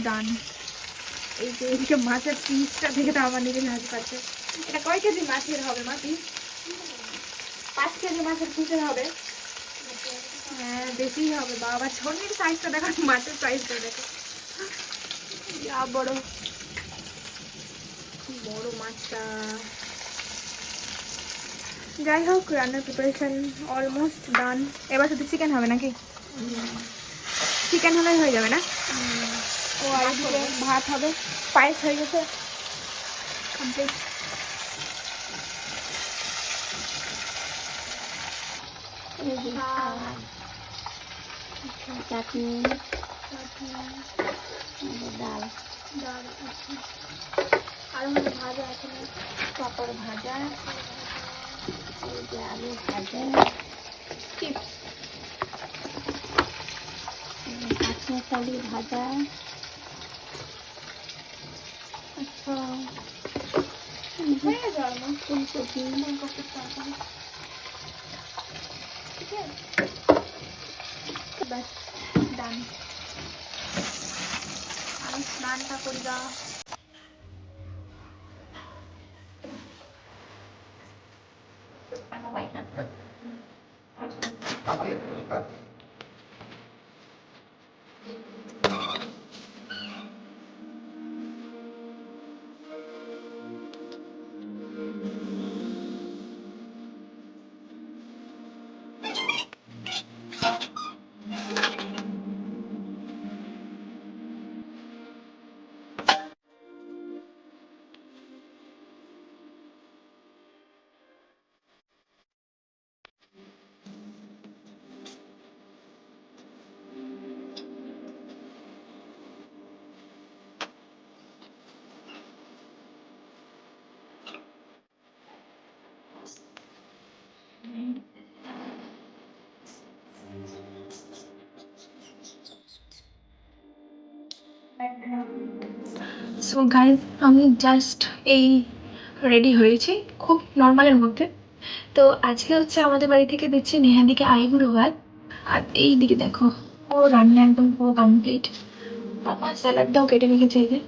ডান। এই যে এদিকে মাছের পিসটা থেকে তো আমার নিজের হাত পাচ্ছে। এটা কয় কেজি মাছের হবে মা পিস? 5 কেজি মাছের পিসের হবে। হ্যাঁ বেশিই হবে বাবা, ছন্নির সাইজটা দেখো, মাছের সাইজটা দেখো, যা বড় বড় মাছটা। যাই হোক, রান্নার প্রিপারেশন অলমোস্ট ডান। এবার শুধু চিকেন হবে নাকি? চিকেন হলেই হয়ে যাবে না? ও আর এদিকে ভাত হবে, পায়েস হয়ে গেছে কমপ্লিট। চাটনি, ডাল, ডাল, আর হলো ভাজা আছে, পাঁপড় ভাজা, এই যে আলু ভাজা, চিপস, কাঁচমশালি ভাজা। আচ্ছা হয়ে যাবে না? ফুলকপি, ফুলকপির তরকারি, ঠিক আছে ব্যাস ডান। আমি স্নানটা করি না। সো গাইজ, আমি জাস্ট এই রেডি হয়েছি খুব নর্মালের মধ্যে। তো আজকে হচ্ছে আমাদের বাড়ি থেকে দিচ্ছে নেহাদিকে আইবুড়ো ভাত। আর এই দিকে দেখো, ও রান্না একদম পুরো কমপ্লিট। আমার স্যালাডটাও কেটে রেখেছে এই যে।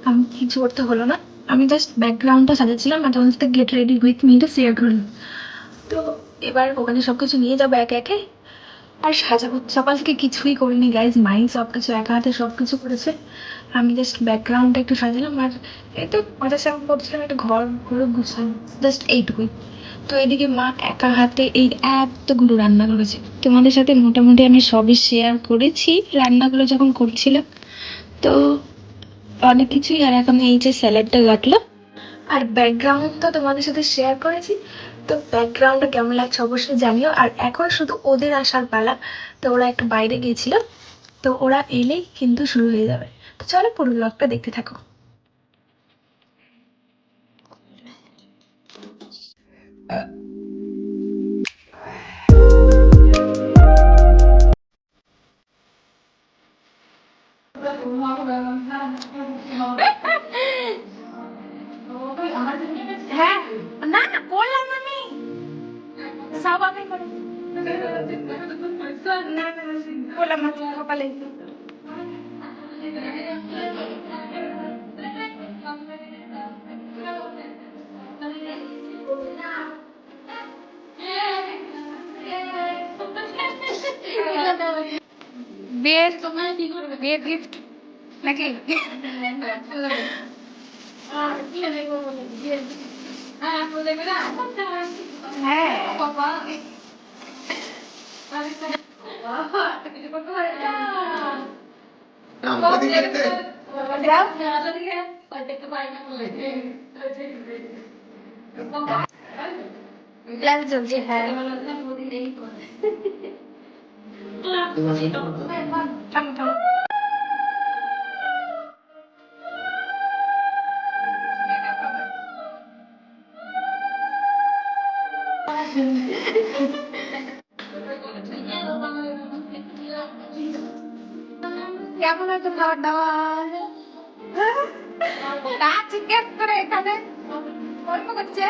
আমি কিছু করতে হলো না, আমি জাস্ট ব্যাকগ্রাউন্ডটা সাজাচ্ছিলাম আর তোমার সাথে গেট রেডি উইথ মিটা শেয়ার করলাম। তো এবার ওখানে সব কিছু নিয়ে যাবো একে একে। আর সাজাবো, সকাল থেকে কিছুই করিনি গাইজ, মাই সব কিছু একা হাতে সব কিছু করেছে। আমি জাস্ট ব্যাকগ্রাউন্ডটা একটু সাজালাম আর একটু মাঝে সামনে করছিলাম, একটা ঘর ঘুরে গুছালাম, জাস্ট এইটুকুই। তো এদিকে মা একা হাতে এই এতগুলো রান্না করেছে। তোমাদের সাথে মোটামুটি আমি সবই শেয়ার করেছি রান্নাগুলো যখন করছিলাম। তো অনেক কিছুই। আর এখন এই যে স্যালাডটা কাটলাম, আর ব্যাকগ্রাউন্ড তো তোমাদের সাথে শেয়ার করেছি। তো ব্যাকগ্রাউন্ডটা কেমন লাগছে অবশ্যই জানিও। আর এখন শুধু ওদের আসার পালা। তো ওরা একটু বাইরে গিয়েছিল, তো ওরা এলেই কিন্তু শুরু হয়ে যাবে। তো চলো পুরো ব্লগটা দেখতে থাকো। হ্যাঁ, না না বললাম আমি সব আমি করব। না না বললাম না সকালে। বিয়ের বিয়ের গিফট নাকি? হ্যাঁ ক্লাস চলছে। হ্যাঁ থামো থামো। কেমন হতো খাবার দাবার? কাজ জিজ্ঞেস করে এখানে গল্প করছে।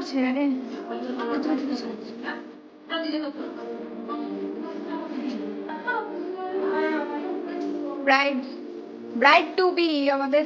করছে আরে ব্রাইড ব্রাইড টু বি আমাদের